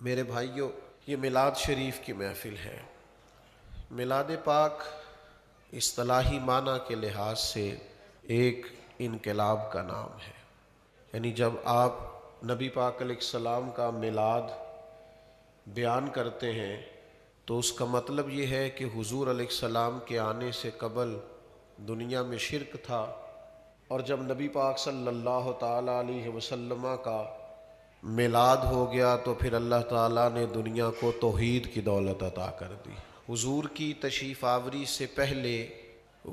میرے بھائیوں، یہ میلاد شریف کی محفل ہے۔ میلاد پاک اصطلاحی معنی کے لحاظ سے ایک انقلاب کا نام ہے، یعنی جب آپ نبی پاک علیہ السلام کا میلاد بیان کرتے ہیں تو اس کا مطلب یہ ہے کہ حضور علیہ السلام کے آنے سے قبل دنیا میں شرک تھا، اور جب نبی پاک صلی اللہ تعالیٰ علیہ وسلم کا میلاد ہو گیا تو پھر اللہ تعالیٰ نے دنیا کو توحید کی دولت عطا کر دی۔ حضور کی تشریف آوری سے پہلے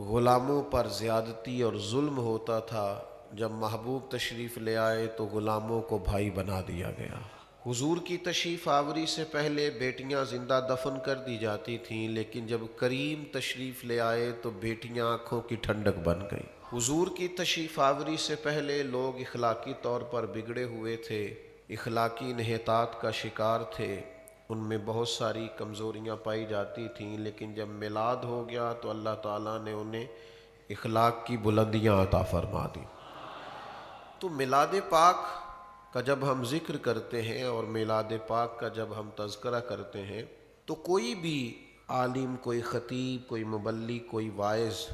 غلاموں پر زیادتی اور ظلم ہوتا تھا، جب محبوب تشریف لے آئے تو غلاموں کو بھائی بنا دیا گیا۔ حضور کی تشریف آوری سے پہلے بیٹیاں زندہ دفن کر دی جاتی تھیں، لیکن جب کریم تشریف لے آئے تو بیٹیاں آنکھوں کی ٹھنڈک بن گئیں۔ حضور کی تشریف آوری سے پہلے لوگ اخلاقی طور پر بگڑے ہوئے تھے، اخلاقی انحطاط کا شکار تھے، ان میں بہت ساری کمزوریاں پائی جاتی تھیں، لیکن جب میلاد ہو گیا تو اللہ تعالیٰ نے انہیں اخلاق کی بلندیاں عطا فرما دی۔ تو میلاد پاک کا جب ہم ذکر کرتے ہیں اور میلاد پاک کا جب ہم تذکرہ کرتے ہیں تو کوئی بھی عالم، کوئی خطیب، کوئی مبلغ، کوئی واعظ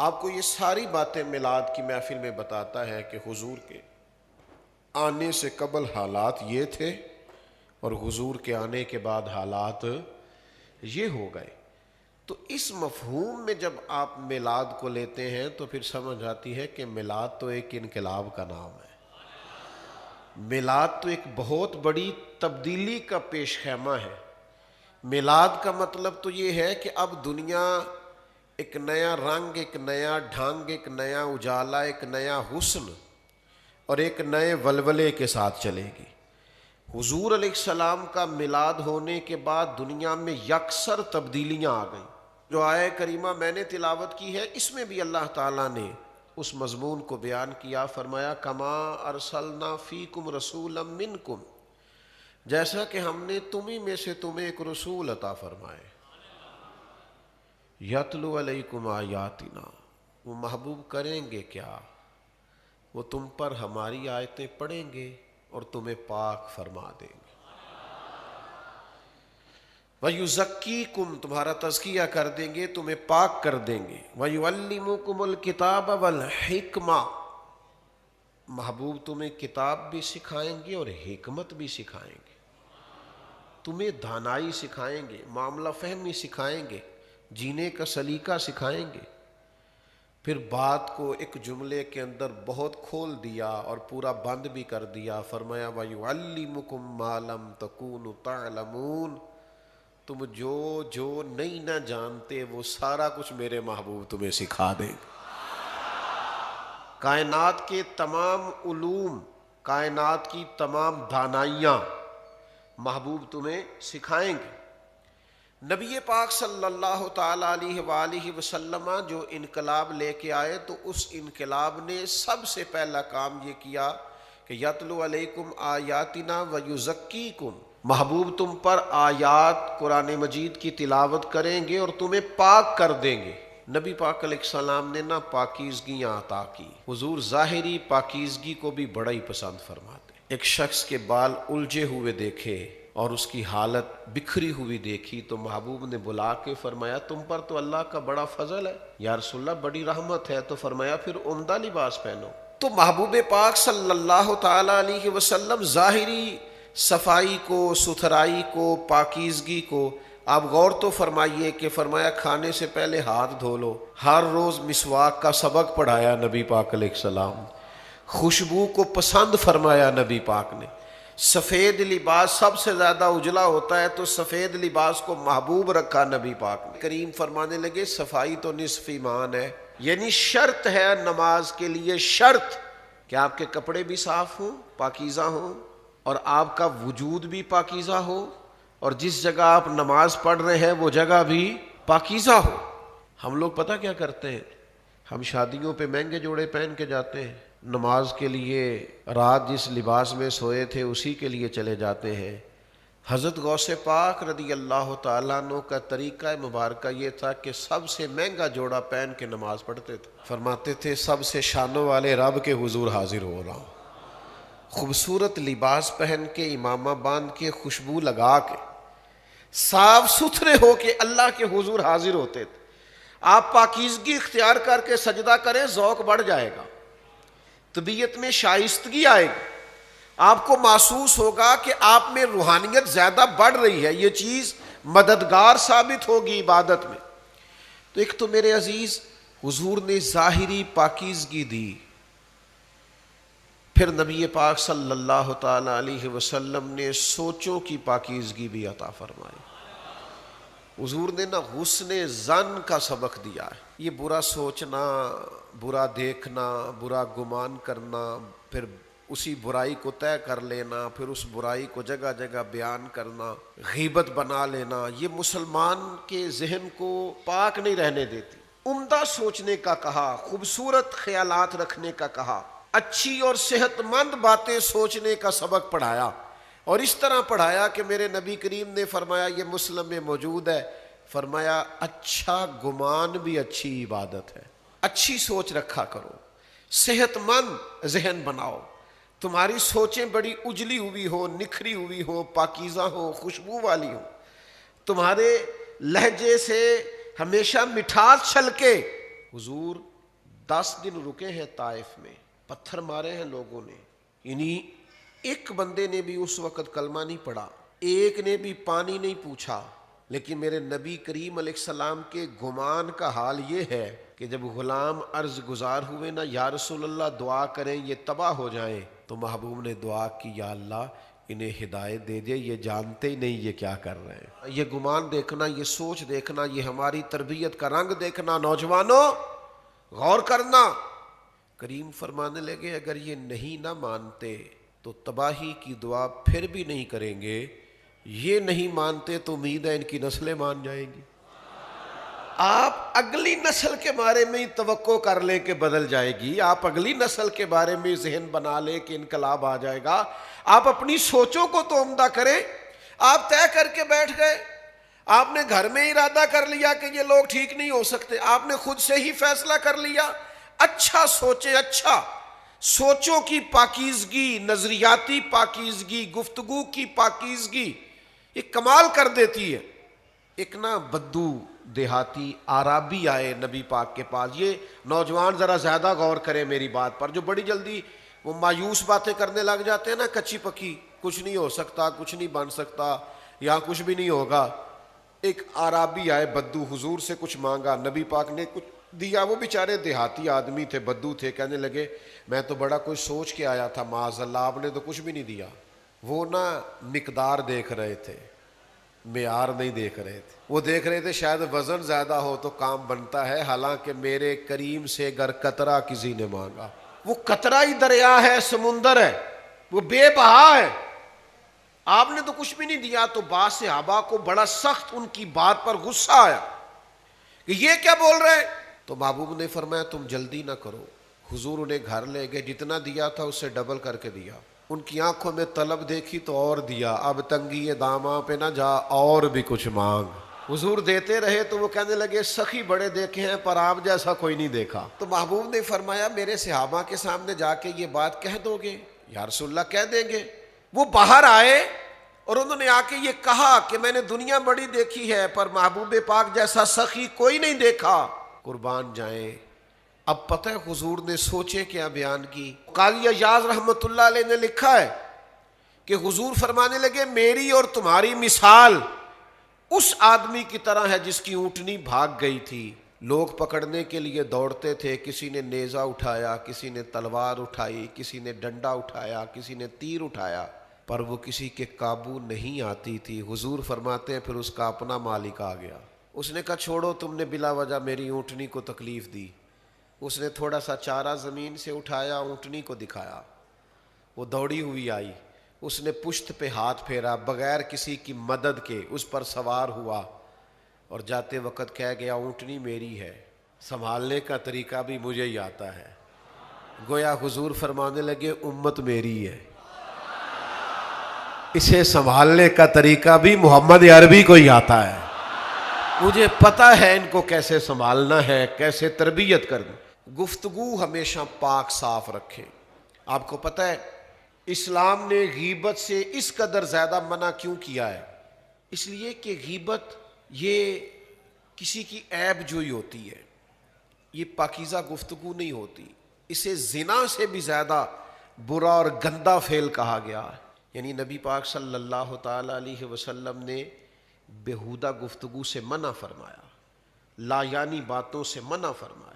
آپ کو یہ ساری باتیں میلاد کی محفل میں بتاتا ہے کہ حضور کے آنے سے قبل حالات یہ تھے اور حضور کے آنے کے بعد حالات یہ ہو گئے۔ تو اس مفہوم میں جب آپ میلاد کو لیتے ہیں تو پھر سمجھ آتی ہے کہ میلاد تو ایک انقلاب کا نام ہے، میلاد تو ایک بہت بڑی تبدیلی کا پیش خیمہ ہے۔ میلاد کا مطلب تو یہ ہے کہ اب دنیا ایک نیا رنگ، ایک نیا ڈھنگ، ایک نیا اجالا، ایک نیا حسن اور ایک نئے ولولے کے ساتھ چلے گی۔ حضور علیہ السلام کا میلاد ہونے کے بعد دنیا میں یکسر تبدیلیاں آ گئیں۔ جو آیہ کریمہ میں نے تلاوت کی ہے اس میں بھی اللہ تعالیٰ نے اس مضمون کو بیان کیا، فرمایا کما ارسلنا فیکم رسولا منکم، جیسا کہ ہم نے تمہیں میں سے تمہیں ایک رسول عطا فرمائے، یتلو علیکم آیاتنا، وہ محبوب کریں گے کیا؟ وہ تم پر ہماری آیتیں پڑھیں گے اور تمہیں پاک فرما دیں گے۔ وَيُزَكِّيكُمْ، تمہارا تزکیہ کر دیں گے، تمہیں پاک کر دیں گے۔ وَيُعَلِّمُكُمُ الْكِتَابَ وَالْحِكْمَةَ، محبوب تمہیں کتاب بھی سکھائیں گے اور حکمت بھی سکھائیں گے، تمہیں دانائی سکھائیں گے، معاملہ فہمی سکھائیں گے، جینے کا سلیقہ سکھائیں گے۔ پھر بات کو ایک جملے کے اندر بہت کھول دیا اور پورا بند بھی کر دیا، فرمایا وَيُعَلِّمُكُمْ مَا لَمْ تَكُونُوا تَعْلَمُونَ، تم جو نہیں نہ جانتے وہ سارا کچھ میرے محبوب تمہیں سکھا دیں گے۔ کائنات کے تمام علوم، کائنات کی تمام دانائیاں محبوب تمہیں سکھائیں گے۔ نبی پاک صلی اللہ تعالیٰ علیہ وآلہ وسلم جو انقلاب لے کے آئے تو اس انقلاب نے سب سے پہلا کام یہ کیا کہ یتلو علیکم آیاتنا ویزکیکم، محبوب تم پر آیات قرآن مجید کی تلاوت کریں گے اور تمہیں پاک کر دیں گے۔ نبی پاک علیہ السلام نے نہ پاکیزگیاں عطا کی، حضور ظاہری پاکیزگی کو بھی بڑا ہی پسند فرماتے۔ ایک شخص کے بال الجھے ہوئے دیکھے اور اس کی حالت بکھری ہوئی دیکھی تو محبوب نے بلا کے فرمایا تم پر تو اللہ کا بڑا فضل ہے یا رسول اللہ، بڑی رحمت ہے، تو فرمایا پھر عمدہ لباس پہنو۔ تو محبوب پاک صلی اللہ تعالیٰ علیہ وسلم ظاہری صفائی کو، ستھرائی کو، پاکیزگی کو آپ غور تو فرمائیے کہ فرمایا کھانے سے پہلے ہاتھ دھو لو، ہر روز مسواک کا سبق پڑھایا نبی پاک علیہ السلام، خوشبو کو پسند فرمایا نبی پاک نے، سفید لباس سب سے زیادہ اجلا ہوتا ہے تو سفید لباس کو محبوب رکھا نبی پاک نے۔ کریم فرمانے لگے صفائی تو نصف ایمان ہے، یعنی شرط ہے نماز کے لیے، شرط کہ آپ کے کپڑے بھی صاف ہوں، پاکیزہ ہوں، اور آپ کا وجود بھی پاکیزہ ہو، اور جس جگہ آپ نماز پڑھ رہے ہیں وہ جگہ بھی پاکیزہ ہو۔ ہم لوگ پتہ کیا کرتے ہیں، ہم شادیوں پہ مہنگے جوڑے پہن کے جاتے ہیں، نماز کے لیے رات جس لباس میں سوئے تھے اسی کے لیے چلے جاتے ہیں۔ حضرت غوث پاک رضی اللہ تعالیٰ عنہ کا طریقہ مبارکہ یہ تھا کہ سب سے مہنگا جوڑا پہن کے نماز پڑھتے تھے، فرماتے تھے سب سے شانوں والے رب کے حضور حاضر ہو رہا ہوں، خوبصورت لباس پہن کے، امامہ باندھ کے، خوشبو لگا کے، صاف ستھرے ہو کے اللہ کے حضور حاضر ہوتے تھے۔ آپ پاکیزگی اختیار کر کے سجدہ کریں، ذوق بڑھ جائے گا، طبیعت میں شائستگی آئے گی، آپ کو محسوس ہوگا کہ آپ میں روحانیت زیادہ بڑھ رہی ہے، یہ چیز مددگار ثابت ہوگی عبادت میں۔ تو ایک تو میرے عزیز حضور نے ظاہری پاکیزگی دی، پھر نبی پاک صلی اللہ تعالی علیہ وسلم نے سوچوں کی پاکیزگی بھی عطا فرمائی۔ حضور نے نا حسن ظن کا سبق دیا ہے، یہ برا سوچنا، برا دیکھنا، برا گمان کرنا، پھر اسی برائی کو طے کر لینا، پھر اس برائی کو جگہ جگہ بیان کرنا، غیبت بنا لینا، یہ مسلمان کے ذہن کو پاک نہیں رہنے دیتی۔ عمدہ سوچنے کا کہا، خوبصورت خیالات رکھنے کا کہا، اچھی اور صحت مند باتیں سوچنے کا سبق پڑھایا، اور اس طرح پڑھایا کہ میرے نبی کریم نے فرمایا، یہ مسلم میں موجود ہے، فرمایا اچھا گمان بھی اچھی عبادت ہے۔ اچھی سوچ رکھا کرو، صحت مند ذہن بناؤ، تمہاری سوچیں بڑی اجلی ہوئی ہو، نکھری ہوئی ہو، پاکیزہ ہو، خوشبو والی ہو، تمہارے لہجے سے ہمیشہ مٹھاس چھلکے۔ حضور 10 دن رکے ہیں طائف میں، پتھر مارے ہیں لوگوں نے، یعنی ایک بندے نے بھی اس وقت کلمہ نہیں پڑھا، ایک نے بھی پانی نہیں پوچھا، لیکن میرے نبی کریم علیہ السلام کے گمان کا حال یہ ہے کہ جب غلام عرض گزار ہوئے نا، یا رسول اللہ دعا کریں یہ تباہ ہو جائیں، تو محبوب نے دعا کی، یا اللہ انہیں ہدایت دے دے، یہ جانتے ہی نہیں یہ کیا کر رہے ہیں۔ یہ گمان دیکھنا، یہ سوچ دیکھنا، یہ ہماری تربیت کا رنگ دیکھنا، نوجوانوں غور کرنا۔ کریم فرمانے لگے اگر یہ نہیں نہ مانتے تو تباہی کی دعا پھر بھی نہیں کریں گے، یہ نہیں مانتے تو امید ہے ان کی نسلیں مان جائیں گی۔ آپ اگلی نسل کے بارے میں توقع کر لیں کہ بدل جائے گی، آپ اگلی نسل کے بارے میں ذہن بنا لیں کہ انقلاب آ جائے گا، آپ اپنی سوچوں کو تو عمدہ کریں۔ آپ طے کر کے بیٹھ گئے، آپ نے گھر میں ارادہ کر لیا کہ یہ لوگ ٹھیک نہیں ہو سکتے، آپ نے خود سے ہی فیصلہ کر لیا۔ اچھا سوچیں، اچھا سوچوں کی پاکیزگی، نظریاتی پاکیزگی، گفتگو کی پاکیزگی یہ کمال کر دیتی ہے۔ ایک نا بدو دیہاتی عرابی آئے نبی پاک کے پاس، یہ نوجوان ذرا زیادہ غور کریں میری بات پر، جو بڑی جلدی وہ مایوس باتیں کرنے لگ جاتے ہیں نا، کچی پکی، کچھ نہیں ہو سکتا، کچھ نہیں بن سکتا، یہاں کچھ بھی نہیں ہوگا۔ ایک عرابی آئے بدو، حضور سے کچھ مانگا، نبی پاک نے کچھ دیا، وہ بیچارے دیہاتی آدمی تھے، بدو تھے، کہنے لگے میں تو بڑا کچھ سوچ کے آیا تھا، معاذ اللہ آپ نے تو کچھ بھی نہیں دیا۔ وہ نا مقدار دیکھ رہے تھے، معیار نہیں دیکھ رہے تھے، وہ دیکھ رہے تھے شاید وزن زیادہ ہو تو کام بنتا ہے، حالانکہ میرے کریم سے اگر قطرہ کسی نے مانگا، وہ قطرہ ہی دریا ہے، سمندر ہے، وہ بے بہا ہے، آپ نے تو کچھ بھی نہیں دیا۔ تو بعض صحابہ کو بڑا سخت ان کی بات پر غصہ آیا کہ یہ کیا بول رہے ہیں، تو محبوب نے فرمایا تم جلدی نہ کرو۔ حضور انہیں گھر لے گئے، جتنا دیا تھا اس سے ڈبل کر کے دیا، ان کی آنکھوں میں طلب دیکھی تو اور دیا، اب تنگی داماں پہ نہ جا اور بھی کچھ مانگ۔ حضور دیتے رہے تو وہ کہنے لگے سخی بڑے دیکھے ہیں پر آپ جیسا کوئی نہیں دیکھا۔ تو محبوب نے فرمایا میرے صحابہ کے سامنے جا کے یہ بات کہہ دو گے؟ یا رسول اللہ کہہ دیں گے۔ وہ باہر آئے اور انہوں نے آ کے یہ کہا کہ میں نے دنیا بڑی دیکھی ہے پر محبوب پاک جیسا سخی کوئی نہیں دیکھا۔ قربان جائیں، اب پتہ ہے حضور نے سوچے کیا بیان کی؟ قاضی ایاز رحمۃ اللہ علیہ نے لکھا ہے کہ حضور فرمانے لگے میری اور تمہاری مثال اس آدمی کی طرح ہے جس کی اونٹنی بھاگ گئی تھی، لوگ پکڑنے کے لیے دوڑتے تھے، کسی نے نیزہ اٹھایا، کسی نے تلوار اٹھائی، کسی نے ڈنڈا اٹھایا، کسی نے تیر اٹھایا، پر وہ کسی کے قابو نہیں آتی تھی۔ حضور فرماتے ہیں پھر اس کا اپنا مالک آ گیا، اس نے کہا چھوڑو تم نے بلا وجہ میری اونٹنی کو تکلیف دی۔ اس نے تھوڑا سا چارہ زمین سے اٹھایا، اونٹنی کو دکھایا، وہ دوڑی ہوئی آئی، اس نے پشت پہ ہاتھ پھیرا، بغیر کسی کی مدد کے اس پر سوار ہوا اور جاتے وقت کہہ گیا اونٹنی میری ہے، سنبھالنے کا طریقہ بھی مجھے ہی آتا ہے۔ گویا حضور فرمانے لگے امت میری ہے، اسے سنبھالنے کا طریقہ بھی محمد عربی کو ہی آتا ہے، مجھے پتہ ہے ان کو کیسے سنبھالنا ہے، کیسے تربیت کرنی۔ گفتگو ہمیشہ پاک صاف رکھیں۔ آپ کو پتہ ہے اسلام نے غیبت سے اس قدر زیادہ منع کیوں کیا ہے؟ اس لیے کہ غیبت یہ کسی کی عیب جوئی ہوتی ہے، یہ پاکیزہ گفتگو نہیں ہوتی، اسے زنا سے بھی زیادہ برا اور گندا فعل کہا گیا ہے۔ یعنی نبی پاک صلی اللہ تعالی علیہ وسلم نے بیہودہ گفتگو سے منع فرمایا، لا یعنی باتوں سے منع فرمایا۔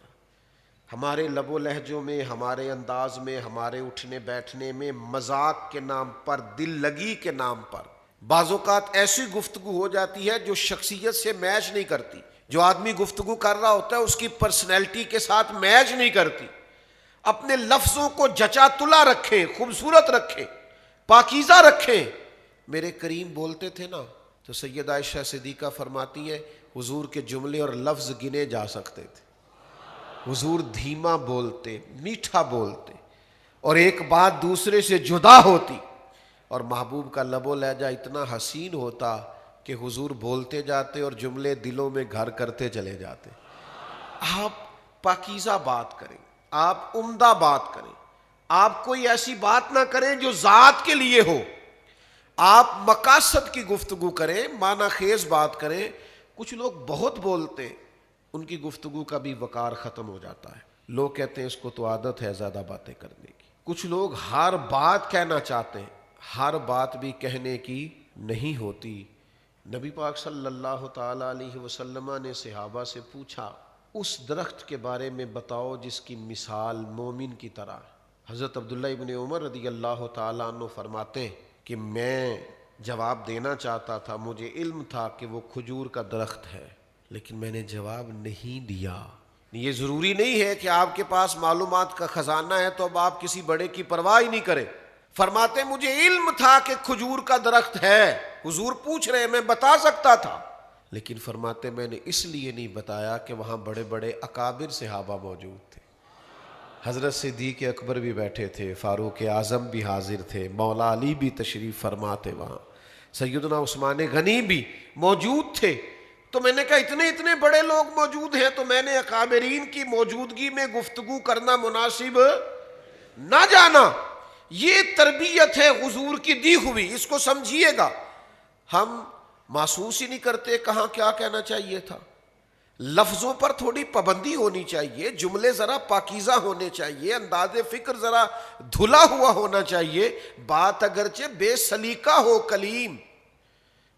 ہمارے لب و لہجوں میں، ہمارے انداز میں، ہمارے اٹھنے بیٹھنے میں مذاق کے نام پر، دل لگی کے نام پر بعض اوقات ایسی گفتگو ہو جاتی ہے جو شخصیت سے میچ نہیں کرتی، جو آدمی گفتگو کر رہا ہوتا ہے اس کی پرسنالٹی کے ساتھ میچ نہیں کرتی۔ اپنے لفظوں کو جچا تلا رکھیں، خوبصورت رکھیں، پاکیزہ رکھیں۔ میرے کریم بولتے تھے نا تو سیدہ عائشہ صدیقہ فرماتی ہیں حضور کے جملے اور لفظ گنے جا سکتے تھے۔ حضور دھیما بولتے، میٹھا بولتے، اور ایک بات دوسرے سے جدا ہوتی، اور محبوب کا لب و لہجہ اتنا حسین ہوتا کہ حضور بولتے جاتے اور جملے دلوں میں گھر کرتے چلے جاتے۔ آپ پاکیزہ بات کریں، آپ عمدہ بات کریں، آپ کوئی ایسی بات نہ کریں جو ذات کے لیے ہو، آپ مقاصد کی گفتگو کریں، معنی خیز بات کریں۔ کچھ لوگ بہت بولتے، ان کی گفتگو کا بھی وقار ختم ہو جاتا ہے۔ لوگ کہتے ہیں اس کو تو عادت ہے زیادہ باتیں کرنے کی۔ کچھ لوگ ہر بات کہنا چاہتے ہیں، ہر بات بھی کہنے کی نہیں ہوتی۔ نبی پاک صلی اللہ تعالی علیہ وسلم نے صحابہ سے پوچھا اس درخت کے بارے میں بتاؤ جس کی مثال مومن کی طرح۔ حضرت عبداللہ ابن عمر رضی اللہ تعالیٰ عنہ فرماتے ہیں کہ میں جواب دینا چاہتا تھا، مجھے علم تھا کہ وہ کھجور کا درخت ہے، لیکن میں نے جواب نہیں دیا۔ یہ ضروری نہیں ہے کہ آپ کے پاس معلومات کا خزانہ ہے تو اب آپ کسی بڑے کی پرواہ ہی نہیں کریں۔ فرماتے مجھے علم تھا کہ کھجور کا درخت ہے، حضور پوچھ رہے میں بتا سکتا تھا، لیکن فرماتے میں نے اس لیے نہیں بتایا کہ وہاں بڑے بڑے اکابر صحابہ موجود تھے۔ حضرت صدیق اکبر بھی بیٹھے تھے، فاروق اعظم بھی حاضر تھے، مولا علی بھی تشریف فرما تھے، وہاں سیدنا عثمان غنی بھی موجود تھے۔ تو میں نے کہا اتنے بڑے لوگ موجود ہیں تو میں نے اکابرین کی موجودگی میں گفتگو کرنا مناسب نہ جانا۔ یہ تربیت ہے حضور کی دی ہوئی، اس کو سمجھیے گا۔ ہم محسوس ہی نہیں کرتے کہاں کیا کہنا چاہیے تھا۔ لفظوں پر تھوڑی پابندی ہونی چاہیے، جملے ذرا پاکیزہ ہونے چاہیے، انداز فکر ذرا دھلا ہوا ہونا چاہیے۔ بات اگرچہ بے سلیقہ ہو کلیم،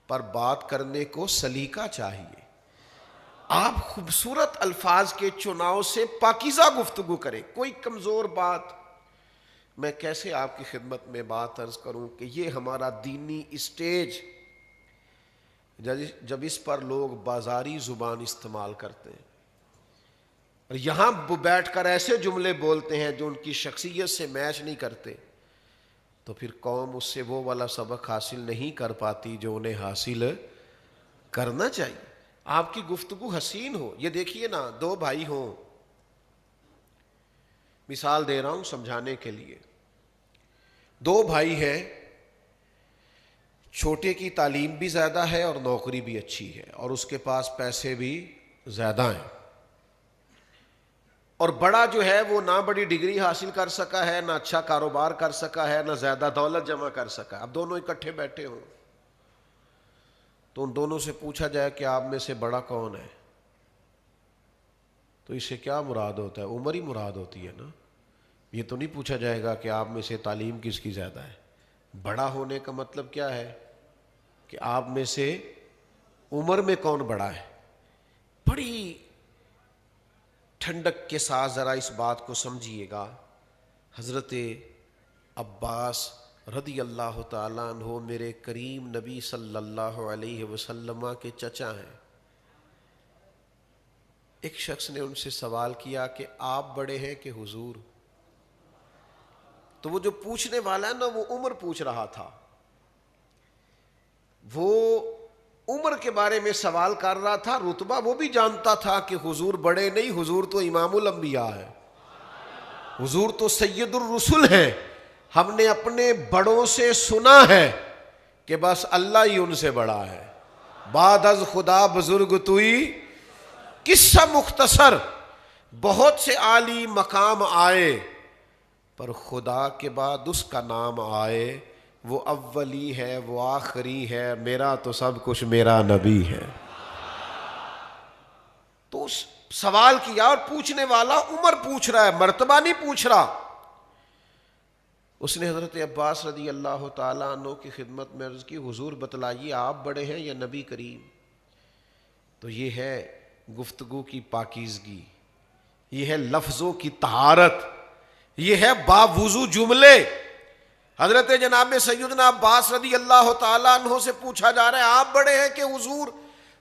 پر بات کرنے کو سلیقہ چاہیے۔ آپ خوبصورت الفاظ کے چناؤ سے پاکیزہ گفتگو کریں۔ کوئی کمزور بات، میں کیسے آپ کی خدمت میں بات عرض کروں کہ یہ ہمارا دینی اسٹیج جب اس پر لوگ بازاری زبان استعمال کرتے ہیں اور یہاں بیٹھ کر ایسے جملے بولتے ہیں جو ان کی شخصیت سے میچ نہیں کرتے، تو پھر قوم اس سے وہ والا سبق حاصل نہیں کر پاتی جو انہیں حاصل کرنا چاہیے۔ آپ کی گفتگو حسین ہو۔ یہ دیکھیے نا، دو بھائی ہوں، مثال دے رہا ہوں سمجھانے کے لیے۔ دو بھائی ہیں، چھوٹے کی تعلیم بھی زیادہ ہے اور نوکری بھی اچھی ہے اور اس کے پاس پیسے بھی زیادہ ہیں، اور بڑا جو ہے وہ نہ بڑی ڈگری حاصل کر سکا ہے، نہ اچھا کاروبار کر سکا ہے، نہ زیادہ دولت جمع کر سکا۔ اب دونوں اکٹھے بیٹھے ہوں تو ان دونوں سے پوچھا جائے کہ آپ میں سے بڑا کون ہے، تو اس سے کیا مراد ہوتا ہے؟ عمر ہی مراد ہوتی ہے نا۔ یہ تو نہیں پوچھا جائے گا کہ آپ میں سے تعلیم کس کی زیادہ ہے۔ بڑا ہونے کا مطلب کیا ہے کہ آپ میں سے عمر میں کون بڑا ہے۔ بڑی ٹھنڈک کے ساتھ ذرا اس بات کو سمجھیے گا۔ حضرت عباس رضی اللہ تعالیٰ عنہ میرے کریم نبی صلی اللہ علیہ وسلم کے چچا ہیں۔ ایک شخص نے ان سے سوال کیا کہ آپ بڑے ہیں کہ حضور؟ تو وہ جو پوچھنے والا ہے نا، وہ عمر پوچھ رہا تھا، وہ عمر کے بارے میں سوال کر رہا تھا۔ رتبہ وہ بھی جانتا تھا کہ حضور بڑے نہیں، حضور تو امام الانبیاء ہے، حضور تو سید الرسل ہے۔ ہم نے اپنے بڑوں سے سنا ہے کہ بس اللہ ہی ان سے بڑا ہے، بعد از خدا بزرگ توئی۔ قصہ مختصر، بہت سے عالی مقام آئے پر خدا کے بعد اس کا نام آئے، وہ اولی ہے، وہ آخری ہے، میرا تو سب کچھ میرا نبی ہے۔ تو اس سوال کیا، اور پوچھنے والا عمر پوچھ رہا ہے، مرتبہ نہیں پوچھ رہا۔ اس نے حضرت عباس رضی اللہ تعالیٰ عنہ کی خدمت میں عرض کی، حضور بتلائیے آپ بڑے ہیں یا نبی کریم؟ تو یہ ہے گفتگو کی پاکیزگی، یہ ہے لفظوں کی طہارت، یہ ہے باوضو جملے۔ حضرت جناب سیدنا عباس رضی اللہ تعالیٰ عنہ سے پوچھا جا رہا ہے آپ بڑے ہیں کہ حضور؟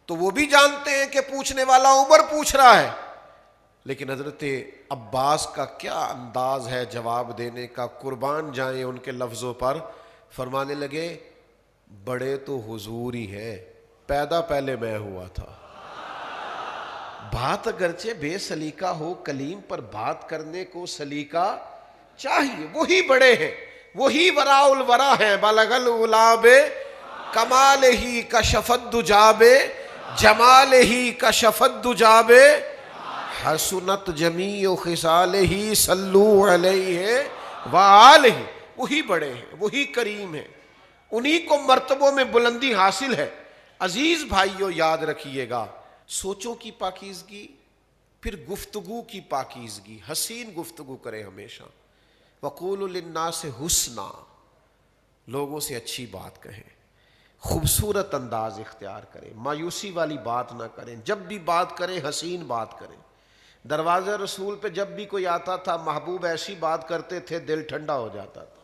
تو وہ بھی جانتے ہیں کہ پوچھنے والا عمر پوچھ رہا ہے، لیکن حضرت عباس کا کیا انداز ہے جواب دینے کا، قربان جائیں ان کے لفظوں پر۔ فرمانے لگے بڑے تو حضور ہی ہے، پیدا پہلے میں ہوا تھا۔ بات اگرچہ بے سلیقہ ہو، کلیم پر بات کرنے کو سلیقہ چاہیے۔ وہی بڑے ہیں، وہی وراء الورا ہیں۔ بلغ الغلاب کمال ہی کشف الدجاب، جمال ہی کشف الدجاب، حسنت جمیع خصال ہی صلو علیہ وآلہ۔ وہی بڑے ہیں، وہی کریم ہیں، انہی کو مرتبوں میں بلندی حاصل ہے۔ عزیز بھائیو یاد رکھیے گا، سوچوں کی پاکیزگی، پھر گفتگو کی پاکیزگی، حسین گفتگو کریں ہمیشہ۔ وقولوا للناس حسنا، لوگوں سے اچھی بات کہیں، خوبصورت انداز اختیار کریں، مایوسی والی بات نہ کریں، جب بھی بات کریں حسین بات کریں۔ دروازہ رسول پہ جب بھی کوئی آتا تھا محبوب ایسی بات کرتے تھے دل ٹھنڈا ہو جاتا تھا،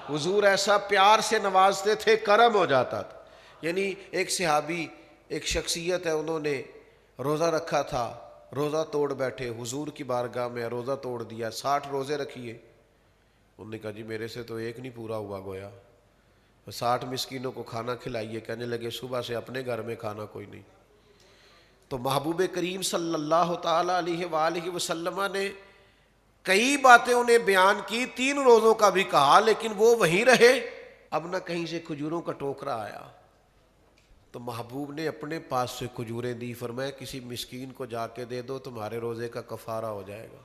حضور ایسا پیار سے نوازتے تھے کرم ہو جاتا تھا۔ یعنی ایک صحابی، ایک شخصیت ہے، انہوں نے روزہ رکھا تھا، روزہ توڑ بیٹھے حضور کی بارگاہ میں، روزہ توڑ دیا، 60 روزے رکھیے۔ انہوں نے کہا جی میرے سے تو ایک نہیں پورا ہوا گویا، 60 مسکینوں کو کھانا کھلائیے۔ کہنے لگے صبح سے اپنے گھر میں کھانا کوئی نہیں۔ تو محبوب کریم صلی اللہ تعالی علیہ وآلہ وسلم نے کئی باتیں انہیں بیان کی، 3 روزوں کا بھی کہا، لیکن وہ وہیں رہے۔ اب نہ کہیں سے کھجوروں کا ٹوکرا آیا، تو محبوب نے اپنے پاس سے کھجوریں دی، فرمایا کسی مسکین کو جا کے دے دو، تمہارے روزے کا کفارہ ہو جائے گا۔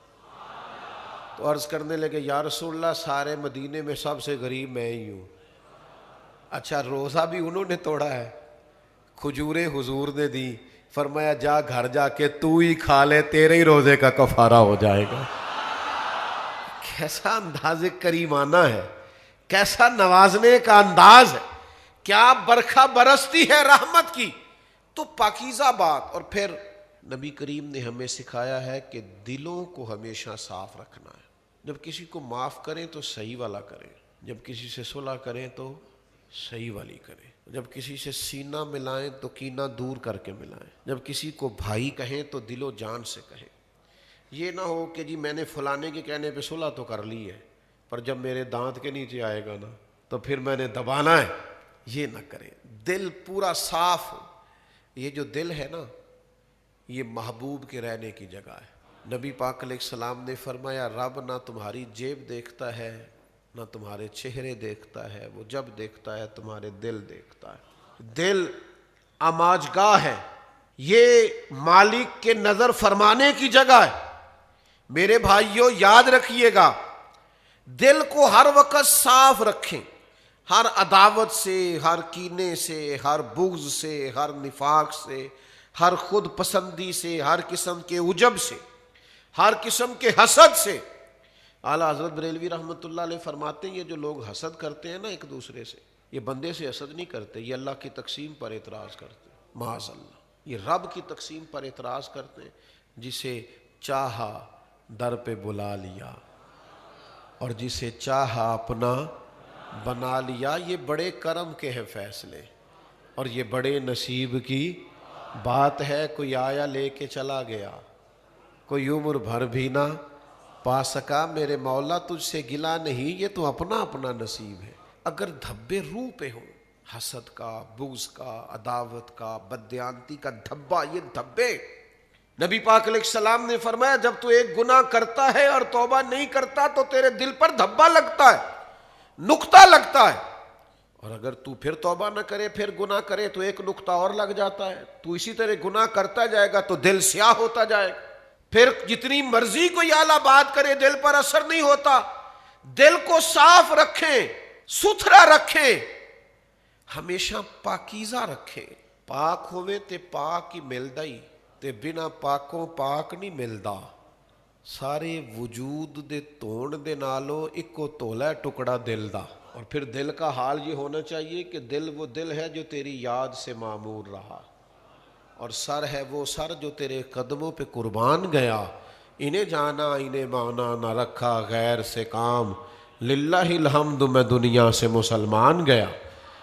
تو عرض کرنے لگے یا رسول اللہ سارے مدینے میں سب سے غریب میں ہی ہوں۔ اچھا روزہ بھی انہوں نے توڑا ہے، کھجوریں حضور نے دی، فرمایا جا گھر جا کے تو ہی کھا لے، تیرے ہی روزے کا کفارہ ہو جائے گا۔ کیسا انداز کریمانہ ہے، کیسا نوازنے کا انداز ہے، کیا برکھا برستی ہے رحمت کی۔ تو پاکیزہ بات۔ اور پھر نبی کریم نے ہمیں سکھایا ہے کہ دلوں کو ہمیشہ صاف رکھنا ہے۔ جب کسی کو معاف کریں تو صحیح والا کریں، جب کسی سے صلح کریں تو صحیح والی کریں، جب کسی سے سینہ ملائیں تو کینہ دور کر کے ملائیں، جب کسی کو بھائی کہیں تو دل و جان سے کہیں۔ یہ نہ ہو کہ جی میں نے فلانے کے کہنے پہ صلح تو کر لی ہے، پر جب میرے دانت کے نیچے آئے گا نا تو پھر میں نے دبانا ہے، یہ نہ کریں۔ دل پورا صاف ہو۔ یہ جو دل ہے نا یہ محبوب کے رہنے کی جگہ ہے۔ نبی پاک علیہ السلام نے فرمایا رب نہ تمہاری جیب دیکھتا ہے نہ تمہارے چہرے دیکھتا ہے، وہ جب دیکھتا ہے تمہارے دل دیکھتا ہے۔ دل آماجگاہ ہے، یہ مالک کے نظر فرمانے کی جگہ ہے۔ میرے بھائیوں یاد رکھیے گا، دل کو ہر وقت صاف رکھیں، ہر عداوت سے، ہر کینے سے، ہر بغض سے، ہر نفاق سے، ہر خود پسندی سے، ہر قسم کے عجب سے، ہر قسم کے حسد سے۔ اعلیٰ حضرت بریلوی رحمۃ اللہ علیہ فرماتے ہیں یہ جو لوگ حسد کرتے ہیں نا ایک دوسرے سے، یہ بندے سے حسد نہیں کرتے، یہ اللہ کی تقسیم پر اعتراض کرتے ہیں، معاذ اللہ، یہ رب کی تقسیم پر اعتراض کرتے ہیں۔ جسے چاہا در پہ بلا لیا اور جسے چاہا اپنا بنا لیا، یہ بڑے کرم کے ہیں فیصلے اور یہ بڑے نصیب کی بات ہے۔ کوئی آیا لے کے چلا گیا، کوئی عمر بھر بھی نہ پا سکا، میرے مولا تجھ سے گلا نہیں، یہ تو اپنا اپنا نصیب ہے۔ اگر دھبے روح پہ ہوں، حسد کا، بغض کا، عداوت کا، بددیانتی کا دھبا، یہ دھبے، نبی پاک علیہ السلام نے فرمایا جب تو ایک گناہ کرتا ہے اور توبہ نہیں کرتا تو تیرے دل پر دھبا لگتا ہے، نقطہ لگتا ہے، اور اگر تو پھر توبہ نہ کرے پھر گناہ کرے تو ایک نقطہ اور لگ جاتا ہے۔ تو اسی طرح گناہ کرتا جائے گا تو دل سیاہ ہوتا جائے گا، پھر جتنی مرضی کوئی اعلیٰ بات کرے دل پر اثر نہیں ہوتا۔ دل کو صاف رکھیں، ستھرا رکھیں، ہمیشہ پاکیزہ رکھیں۔ پاک ہوئے تے پاک ہی ملدا ہی، تے بنا پاکوں پاک نہیں ملدا۔ سارے وجود دے تون دے نالو ایکو تولا ہے ٹکڑا دل دا۔ اور پھر دل کا حال یہ ہونا چاہیے کہ دل وہ دل ہے جو تیری یاد سے معمور رہا، اور سر ہے وہ سر جو تیرے قدموں پہ قربان گیا۔ انہیں جانا انہیں مانا نہ رکھا غیر سے کام، للہ الحمد میں دنیا سے مسلمان گیا۔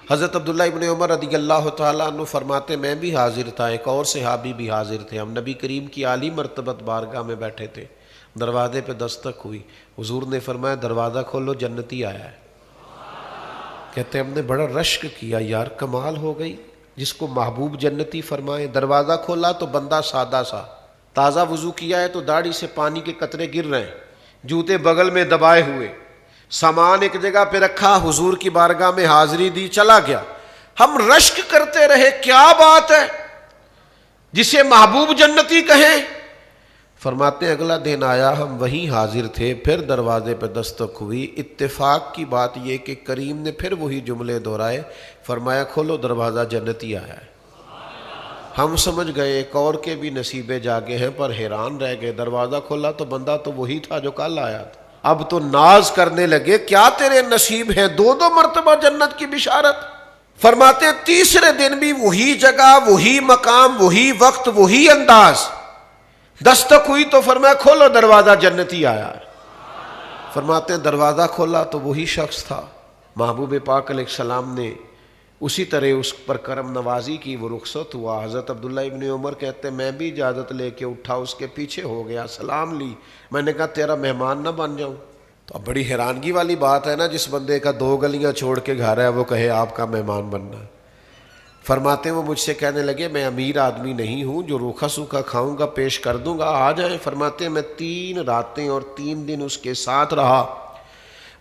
حضرت عبداللہ ابن عمر رضی اللہ تعالیٰ عنہ فرماتے میں بھی حاضر تھا، ایک اور صحابی بھی حاضر تھے، ہم نبی کریم کی عالی مرتبت بارگاہ میں بیٹھے تھے۔ دروازے پہ دستک ہوئی، حضور نے فرمایا دروازہ کھولو جنتی آیا ہے۔ کہتے ہم نے بڑا رشک کیا، یار کمال ہو گئی، جس کو محبوب جنتی فرمائے۔ دروازہ کھولا تو بندہ سادہ سا، تازہ وضو کیا ہے تو داڑھی سے پانی کے قطرے گر رہے ہیں، جوتے بغل میں دبائے ہوئے، سامان ایک جگہ پہ رکھا، حضور کی بارگاہ میں حاضری دی، چلا گیا۔ ہم رشک کرتے رہے کیا بات ہے جسے محبوب جنتی کہیں۔ فرماتے ہیں اگلا دن آیا، ہم وہیں حاضر تھے، پھر دروازے پہ دستک ہوئی۔ اتفاق کی بات یہ کہ کریم نے پھر وہی جملے دہرائے، فرمایا کھولو دروازہ جنتی آیا ہے۔ ہم سمجھ گئے ایک اور کے بھی نصیبے جاگے ہیں، پر حیران رہ گئے، دروازہ کھولا تو بندہ تو وہی تھا جو کل آیا تھا۔ اب تو ناز کرنے لگے، کیا تیرے نصیب ہیں، دو دو مرتبہ جنت کی بشارت۔ فرماتے ہیں تیسرے دن بھی وہی جگہ، وہی مقام، وہی وقت، وہی انداز۔ دستک ہوئی تو فرمایا کھولو دروازہ جنتی آیا ہے۔ فرماتے ہیں دروازہ کھولا تو وہی شخص تھا۔ محبوب پاک علیہ السلام نے اسی طرح اس پر کرم نوازی کی، وہ رخصت ہوا۔ حضرت عبداللہ ابن عمر کہتے ہیں میں بھی اجازت لے کے اٹھا، اس کے پیچھے ہو گیا، سلام لی، میں نے کہا تیرا مہمان نہ بن جاؤں۔ تو اب بڑی حیرانگی والی بات ہے نا، جس بندے کا 2 گلیاں چھوڑ کے گھر ہے وہ کہے آپ کا مہمان بننا۔ فرماتے ہیں وہ مجھ سے کہنے لگے میں امیر آدمی نہیں ہوں، جو روکھا سوکھا کھاؤں گا پیش کر دوں گا، آ جائیں۔ فرماتے ہیں میں 3 راتیں اور 3 دن اس کے ساتھ رہا،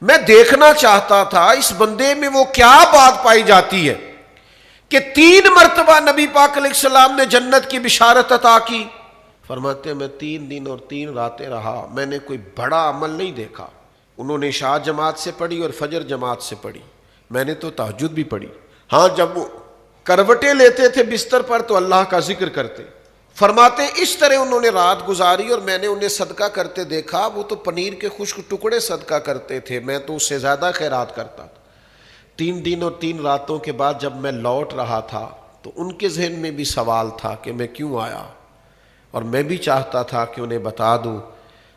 میں دیکھنا چاہتا تھا اس بندے میں وہ کیا بات پائی جاتی ہے کہ 3 مرتبہ نبی پاک علیہ السلام نے جنت کی بشارت عطا کی۔ فرماتے ہیں میں 3 دن اور 3 راتیں رہا، میں نے کوئی بڑا عمل نہیں دیکھا۔ انہوں نے عشاء جماعت سے پڑھی اور فجر جماعت سے پڑھی، میں نے تو تہجد بھی پڑھی۔ ہاں جب وہ کروٹیں لیتے تھے بستر پر تو اللہ کا ذکر کرتے۔ فرماتے ہیں اس طرح انہوں نے رات گزاری اور میں نے انہیں صدقہ کرتے دیکھا، وہ تو پنیر کے خشک ٹکڑے صدقہ کرتے تھے، میں تو اس سے زیادہ خیرات کرتا تھا۔ 3 دن اور 3 راتوں کے بعد جب میں لوٹ رہا تھا تو ان کے ذہن میں بھی سوال تھا کہ میں کیوں آیا، اور میں بھی چاہتا تھا کہ انہیں بتا دوں۔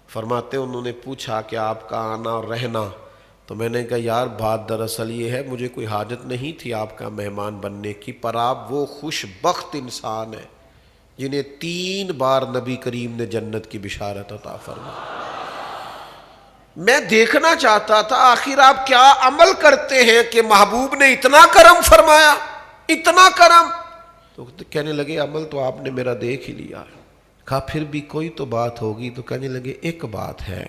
فرماتے انہوں نے پوچھا کہ آپ کا آنا اور رہنا، تو میں نے کہا یار بات دراصل یہ ہے مجھے کوئی حاجت نہیں تھی آپ کا مہمان بننے کی، پر آپ وہ خوش بخت انسان ہیں جنہیں 3 بار نبی کریم نے جنت کی بشارت عطا فرمائی۔ میں دیکھنا چاہتا تھا آخر آپ کیا عمل کرتے ہیں کہ محبوب نے اتنا کرم فرمایا، اتنا کرم۔ تو کہنے لگے عمل تو آپ نے میرا دیکھ ہی لیا۔ کہا پھر بھی کوئی تو بات ہوگی، تو کہنے لگے ایک بات ہے،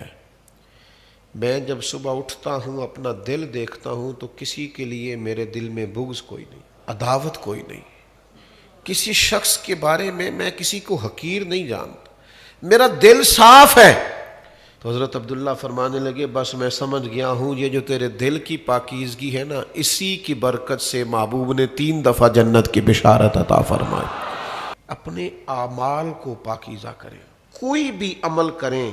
میں جب صبح اٹھتا ہوں اپنا دل دیکھتا ہوں تو کسی کے لیے میرے دل میں بغض کوئی نہیں، عداوت کوئی نہیں، کسی شخص کے بارے میں کسی کو حقیر نہیں جانتا، میرا دل صاف ہے۔ تو حضرت عبداللہ فرمانے لگے بس میں سمجھ گیا ہوں یہ جو تیرے دل کی پاکیزگی ہے نا، اسی کی برکت سے محبوب نے 3 دفعہ جنت کی بشارت عطا فرمائی۔ اپنے اعمال کو پاکیزہ کریں، کوئی بھی عمل کریں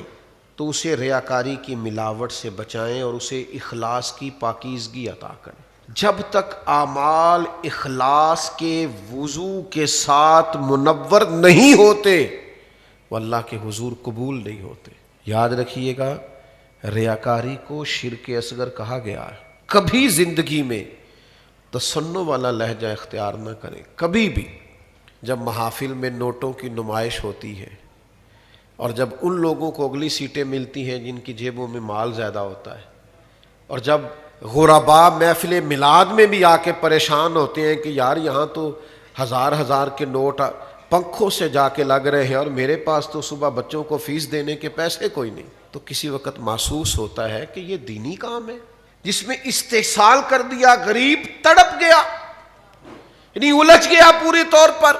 تو اسے ریاکاری کی ملاوٹ سے بچائیں اور اسے اخلاص کی پاکیزگی عطا کریں۔ جب تک اعمال اخلاص کے وضو کے ساتھ منور نہیں ہوتے وہ اللہ کے حضور قبول نہیں ہوتے۔ یاد رکھیے گا ریاکاری کو شرک اصغر کہا گیا ہے۔ کبھی زندگی میں تصنع والا لہجہ اختیار نہ کریں، کبھی بھی۔ جب محافل میں نوٹوں کی نمائش ہوتی ہے اور جب ان لوگوں کو اگلی سیٹیں ملتی ہیں جن کی جیبوں میں مال زیادہ ہوتا ہے، اور جب غرباء محفل میلاد میں بھی آ کے پریشان ہوتے ہیں کہ یار یہاں تو 1000 کے نوٹ پنکھوں سے جا کے لگ رہے ہیں اور میرے پاس تو صبح بچوں کو فیس دینے کے پیسے کوئی نہیں، تو کسی وقت محسوس ہوتا ہے کہ یہ دینی کام ہے جس میں استحصال کر دیا، غریب تڑپ گیا، یعنی الجھ گیا پوری طور پر۔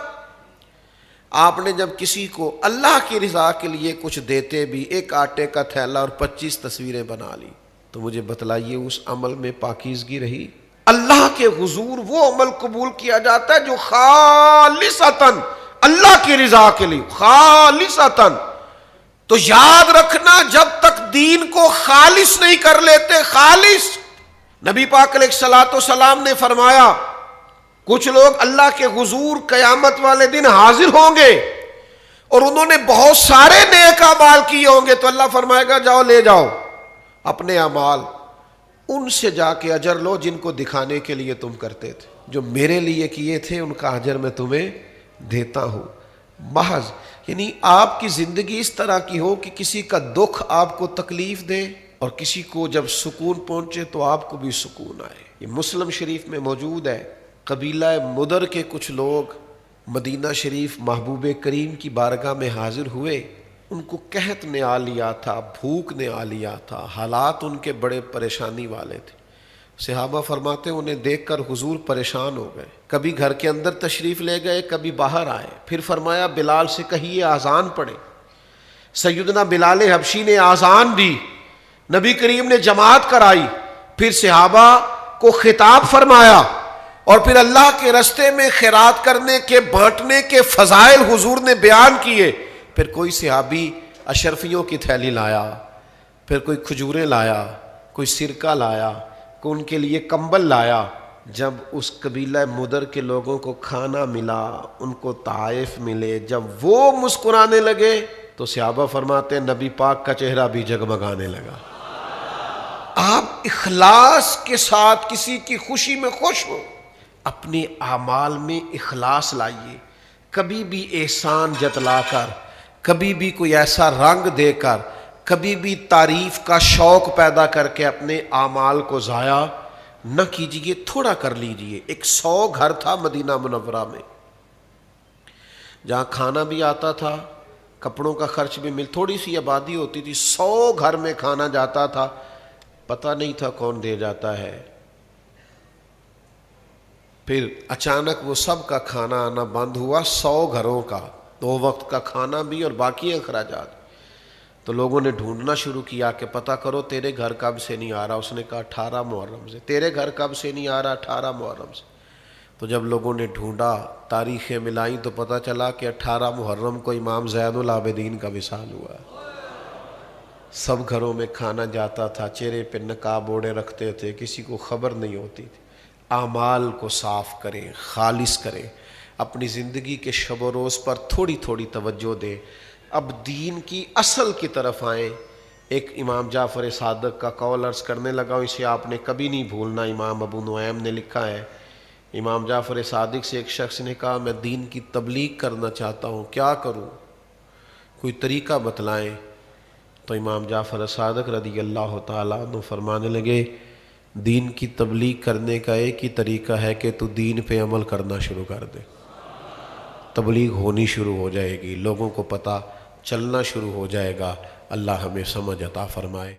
آپ نے جب کسی کو اللہ کی رضا کے لیے کچھ دیتے بھی، ایک آٹے کا تھیلا اور 25 تصویریں بنا لی، تو مجھے بتلائیے اس عمل میں پاکیزگی رہی؟ اللہ کے حضور وہ عمل قبول کیا جاتا ہے جو خالصتاً اللہ کی رضا کے لیے، خالصتاً۔ تو یاد رکھنا، جب تک دین کو خالص نہیں کر لیتے، خالص، نبی پاک علیہ الصلوۃ والسلام نے فرمایا کچھ لوگ اللہ کے حضور قیامت والے دن حاضر ہوں گے اور انہوں نے بہت سارے نیک اعمال کیے ہوں گے، تو اللہ فرمائے گا جاؤ لے جاؤ اپنے اعمال، ان سے جا کے اجر لو جن کو دکھانے کے لیے تم کرتے تھے، جو میرے لیے کیے تھے ان کا اجر میں تمہیں دیتا ہوں۔ محض یعنی آپ کی زندگی اس طرح کی ہو کہ کسی کا دکھ آپ کو تکلیف دے اور کسی کو جب سکون پہنچے تو آپ کو بھی سکون آئے۔ یہ مسلم شریف میں موجود ہے، قبیلہ مدر کے کچھ لوگ مدینہ شریف محبوب کریم کی بارگاہ میں حاضر ہوئے، ان کو قحط نے آ لیا تھا، بھوک نے آ لیا تھا، حالات ان کے بڑے پریشانی والے تھے۔ صحابہ فرماتے انہیں دیکھ کر حضور پریشان ہو گئے، کبھی گھر کے اندر تشریف لے گئے، کبھی باہر آئے، پھر فرمایا بلال سے کہیے آذان پڑھے۔ سیدنا بلال حبشی نے آذان دی، نبی کریم نے جماعت کرائی، پھر صحابہ کو خطاب فرمایا اور پھر اللہ کے راستے میں خیرات کرنے کے، بانٹنے کے فضائل حضور نے بیان کیے۔ پھر کوئی صحابی اشرفیوں کی تھیلی لایا، پھر کوئی کھجوریں لایا، کوئی سرکہ لایا، کوئی ان کے لیے کمبل لایا۔ جب اس قبیلہ مدر کے لوگوں کو کھانا ملا، ان کو تحائف ملے، جب وہ مسکرانے لگے تو صحابہ فرماتے ہیں نبی پاک کا چہرہ بھی جگمگانے لگا۔ آپ اخلاص کے ساتھ کسی کی خوشی میں خوش ہو، اپنے اعمال میں اخلاص لائیے، کبھی بھی احسان جتلا کر، کبھی بھی کوئی ایسا رنگ دے کر، کبھی بھی تعریف کا شوق پیدا کر کے اپنے اعمال کو ضائع نہ کیجیے، تھوڑا کر لیجیے۔ 100 گھر تھا مدینہ منورہ میں، جہاں کھانا بھی آتا تھا، کپڑوں کا خرچ بھی تھوڑی سی آبادی ہوتی تھی، 100 گھر میں کھانا جاتا تھا، پتہ نہیں تھا کون دے جاتا ہے۔ پھر اچانک وہ سب کا کھانا آنا بند ہوا، 100 گھروں کا، 2 وقت کا کھانا بھی اور باقی اخراجات۔ تو لوگوں نے ڈھونڈنا شروع کیا کہ پتہ کرو تیرے گھر کب سے نہیں آ رہا۔ اس نے کہا 18 محرم سے۔ تیرے گھر کب سے نہیں آ رہا؟ 18 محرم سے۔ تو جب لوگوں نے ڈھونڈا، تاریخیں ملائیں، تو پتہ چلا کہ 18 محرم کو امام زین العابدین کا وصال ہوا۔ سب گھروں میں کھانا جاتا تھا، چہرے پہ نقاب اوڑے رکھتے تھے، کسی کو خبر نہیں ہوتی تھی۔ اعمال کو صاف کریں، خالص کریں، اپنی زندگی کے شب و روز پر تھوڑی تھوڑی توجہ دیں۔ اب دین کی اصل کی طرف آئیں۔ ایک امام جعفر صادق کا قول عرض کرنے لگا، اسے آپ نے کبھی نہیں بھولنا۔ امام ابو نعیم نے لکھا ہے، امام جعفر صادق سے ایک شخص نے کہا میں دین کی تبلیغ کرنا چاہتا ہوں، کیا کروں، کوئی طریقہ بتلائیں۔ تو امام جعفر صادق رضی اللہ تعالیٰ عنہ فرمانے لگے دین کی تبلیغ کرنے کا ایک ہی طریقہ ہے کہ تو دین پہ عمل کرنا شروع کر دے، تبلیغ ہونی شروع ہو جائے گی، لوگوں کو پتہ چلنا شروع ہو جائے گا۔ اللہ ہمیں سمجھ عطا فرمائے۔